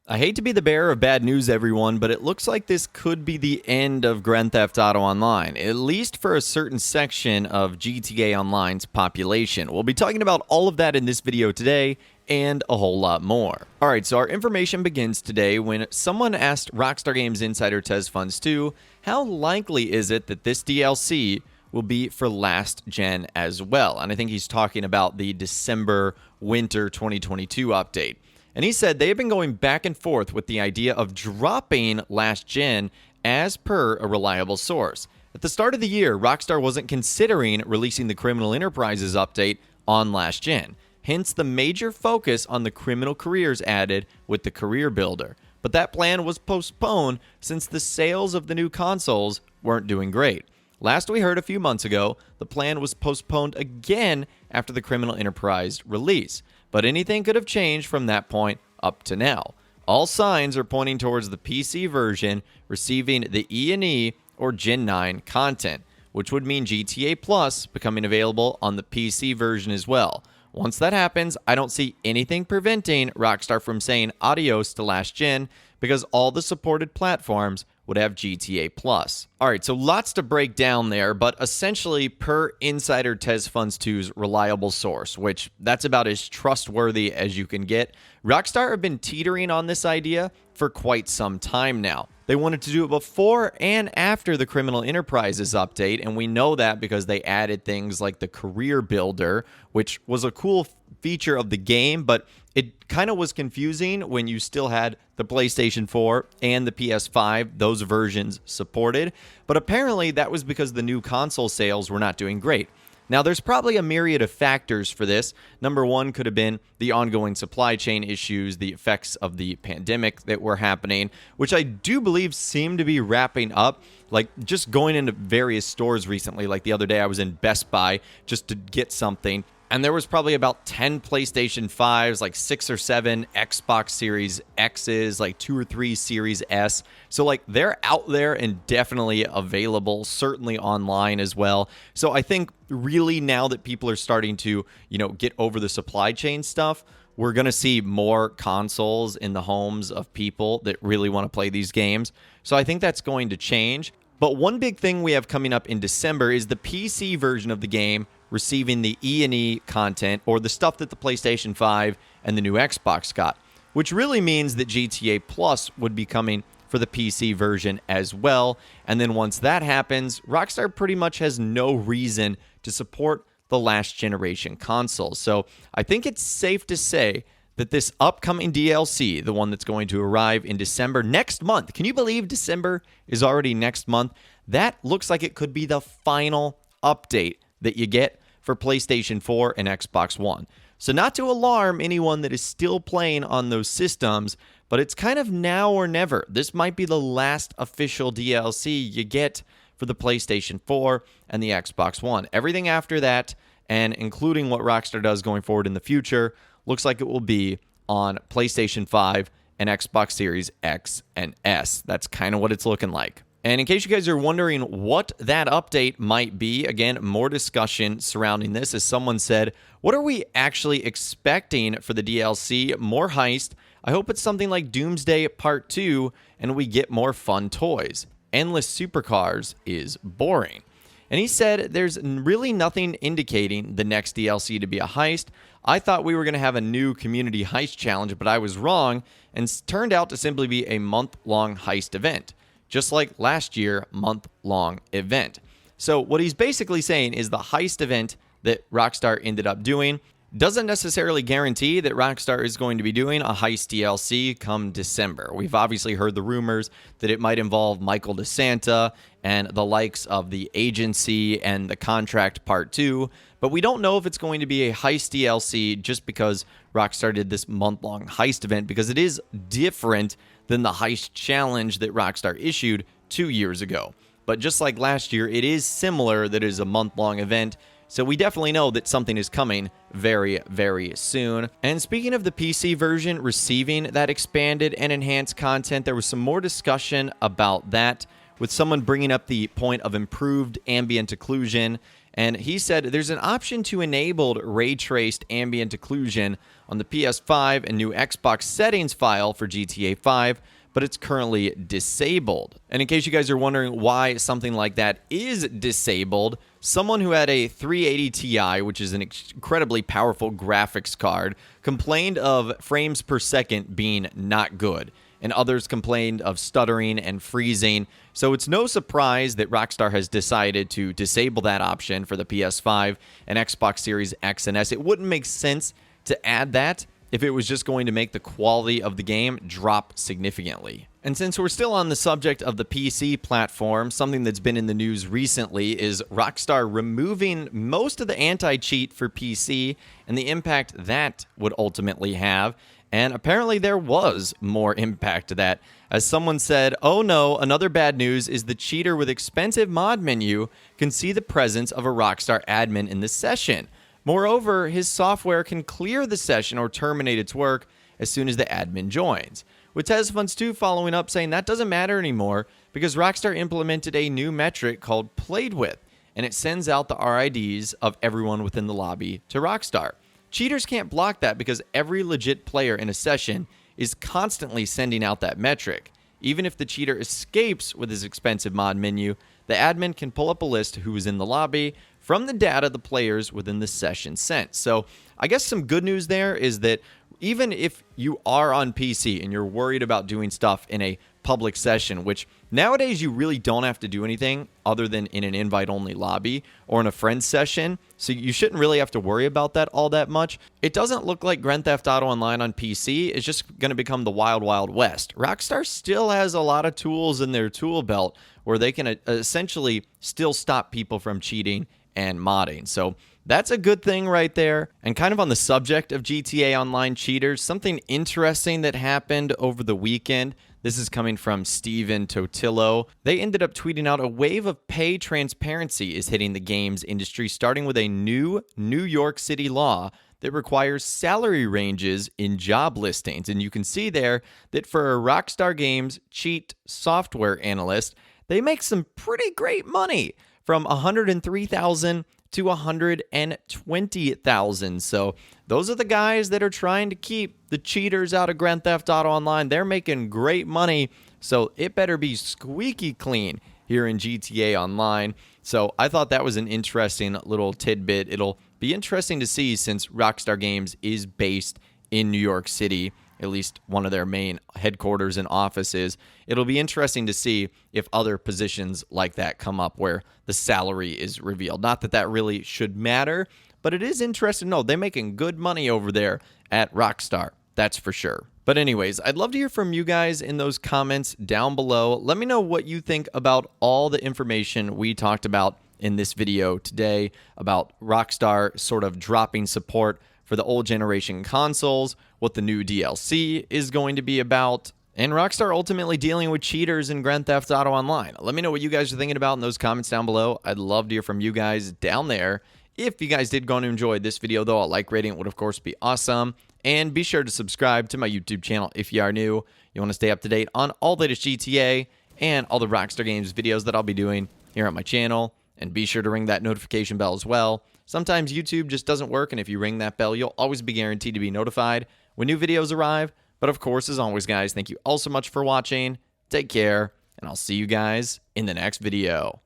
I hate to be the bearer of bad news, everyone, but it looks like this could be the end of Grand Theft Auto Online, at least for a certain section of GTA Online's population. We'll be talking about all of that in this video today, and a whole lot more. Alright, so our information begins today when someone asked Rockstar Games insider TezFunds2, how likely is it that this DLC will be for last gen as well? And I think he's talking about the December winter 2022 update. And he said they have been going back and forth with the idea of dropping last gen as per a reliable source. At the start of the year, Rockstar wasn't considering releasing the Criminal Enterprises update on last gen. Hence the major focus on the criminal careers added with the career builder. But that plan was postponed since the sales of the new consoles weren't doing great. Last we heard a few months ago, the plan was postponed again after the Criminal Enterprise release. But anything could have changed from that point up to now. All signs are pointing towards the PC version receiving the E&E or Gen 9 content, which would mean GTA Plus becoming available on the PC version as well. Once that happens, I don't see anything preventing Rockstar from saying adios to last gen because all the supported platforms would have GTA Plus. Alright, so lots to break down there, but essentially per insider TezFunds2's reliable source, which that's about as trustworthy as you can get, Rockstar have been teetering on this idea for quite some time now. They wanted to do it before and after the Criminal Enterprises update, and we know that because they added things like the Career Builder, which was a cool feature of the game, but it kind of was confusing when you still had the PlayStation 4 and the PS5, those versions supported. But apparently that was because the new console sales were not doing great. Now, there's probably a myriad of factors for this. Number one could have been the ongoing supply chain issues, the effects of the pandemic that were happening, which I do believe seem to be wrapping up. Like, just going into various stores recently, like the other day I was in Best Buy just to get something, and there was probably about 10 PlayStation 5s, like 6 or 7 Xbox Series X's, like 2 or 3 Series S. So, like, they're out there and definitely available, certainly online as well. So I think really now that people are starting to, get over the supply chain stuff, we're going to see more consoles in the homes of people that really want to play these games. So I think that's going to change. But one big thing we have coming up in December is the PC version of the game receiving the E&E content, or the stuff that the PlayStation 5 and the new Xbox got, which really means that GTA Plus would be coming for the PC version as well. And then once that happens, Rockstar pretty much has no reason to support the last generation consoles. So I think it's safe to say that this upcoming DLC, the one that's going to arrive in December next month, can you believe December is already next month? That looks like it could be the final update that you get for PlayStation 4 and Xbox One. So not to alarm anyone that is still playing on those systems, but it's kind of now or never. This might be the last official DLC you get for the PlayStation 4 and the Xbox One. Everything after that, and including what Rockstar does going forward in the future, looks like it will be on PlayStation 5 and Xbox Series X and S. That's kind of what it's looking like. And in case you guys are wondering what that update might be, again, more discussion surrounding this. As someone said, what are we actually expecting for the DLC? More heist. I hope it's something like Doomsday Part 2 and we get more fun toys. Endless supercars is boring. And he said there's really nothing indicating the next DLC to be a heist. I thought we were going to have a new community heist challenge, but I was wrong, and turned out to simply be a month-long heist event. Just like last year, month-long event. So what he's basically saying is the heist event that Rockstar ended up doing doesn't necessarily guarantee that Rockstar is going to be doing a heist DLC come December. We've obviously heard the rumors that it might involve Michael DeSanta and the likes of the Agency and the Contract Part 2, but we don't know if it's going to be a heist DLC just because Rockstar did this month-long heist event, because it is different than the heist challenge that Rockstar issued 2 years ago. But just like last year, it is similar that it is a month-long event, so we definitely know that something is coming very, very soon. And speaking of the PC version receiving that expanded and enhanced content, there was some more discussion about that, with someone bringing up the point of improved ambient occlusion And he said there's an option to enable ray traced ambient occlusion on the PS5 and new Xbox settings file for GTA 5, but it's currently disabled. And in case you guys are wondering why something like that is disabled, someone who had a 380 Ti, which is an incredibly powerful graphics card, complained of frames per second being not good, and others complained of stuttering and freezing. So it's no surprise that Rockstar has decided to disable that option for the PS5 and Xbox Series X and S. It wouldn't make sense to add that if it was just going to make the quality of the game drop significantly. And since we're still on the subject of the PC platform, something that's been in the news recently is Rockstar removing most of the anti-cheat for PC and the impact that would ultimately have. And apparently there was more impact to that. As someone said, oh no, another bad news is the cheater with expensive mod menu can see the presence of a Rockstar admin in the session. Moreover, his software can clear the session or terminate its work as soon as the admin joins. With TezFunds2 following up saying that doesn't matter anymore because Rockstar implemented a new metric called Played With, and it sends out the RIDs of everyone within the lobby to Rockstar. Cheaters can't block that because every legit player in a session is constantly sending out that metric. Even if the cheater escapes with his expensive mod menu, the admin can pull up a list who was in the lobby from the data the players within the session sent. So I guess some good news there is that even if you are on PC and you're worried about doing stuff in a public session, which nowadays you really don't have to do anything other than in an invite-only lobby or in a friend's session, so you shouldn't really have to worry about that all that much. It doesn't look like Grand Theft Auto Online on PC is just going to become the wild, wild west. Rockstar still has a lot of tools in their tool belt where they can essentially still stop people from cheating and modding. So that's a good thing right there. And kind of on the subject of GTA Online cheaters, something interesting that happened over the weekend. This is coming from Steven Totillo. They ended up tweeting out a wave of pay transparency is hitting the games industry, starting with a new New York City law that requires salary ranges in job listings. And you can see there that for a Rockstar Games cheat software analyst, they make some pretty great money, from $103,000 to $120,000. So those are the guys that are trying to keep the cheaters out of Grand Theft Auto Online. They're making great money, so it better be squeaky clean here in GTA Online. So I thought that was an interesting little tidbit. It'll be interesting to see since Rockstar Games is based in New York City, at least one of their main headquarters and offices. It'll be interesting to see if other positions like that come up where the salary is revealed. Not that that really should matter, but it is interesting to know they're making good money over there at Rockstar. That's for sure. But anyways, I'd love to hear from you guys in those comments down below. Let me know what you think about all the information we talked about in this video today about Rockstar sort of dropping support for the old generation consoles, what the new DLC is going to be about, and Rockstar ultimately dealing with cheaters in Grand Theft Auto Online. Let me know what you guys are thinking about in those comments down below. I'd love to hear from you guys down there. If you guys did go and enjoy this video, though, a like rating would, of course, be awesome. And be sure to subscribe to my YouTube channel if you are new. You want to stay up to date on all the latest GTA and all the Rockstar Games videos that I'll be doing here on my channel. And be sure to ring that notification bell as well. Sometimes YouTube just doesn't work, and if you ring that bell, you'll always be guaranteed to be notified when new videos arrive. But of course, as always, guys, thank you all so much for watching. Take care, and I'll see you guys in the next video.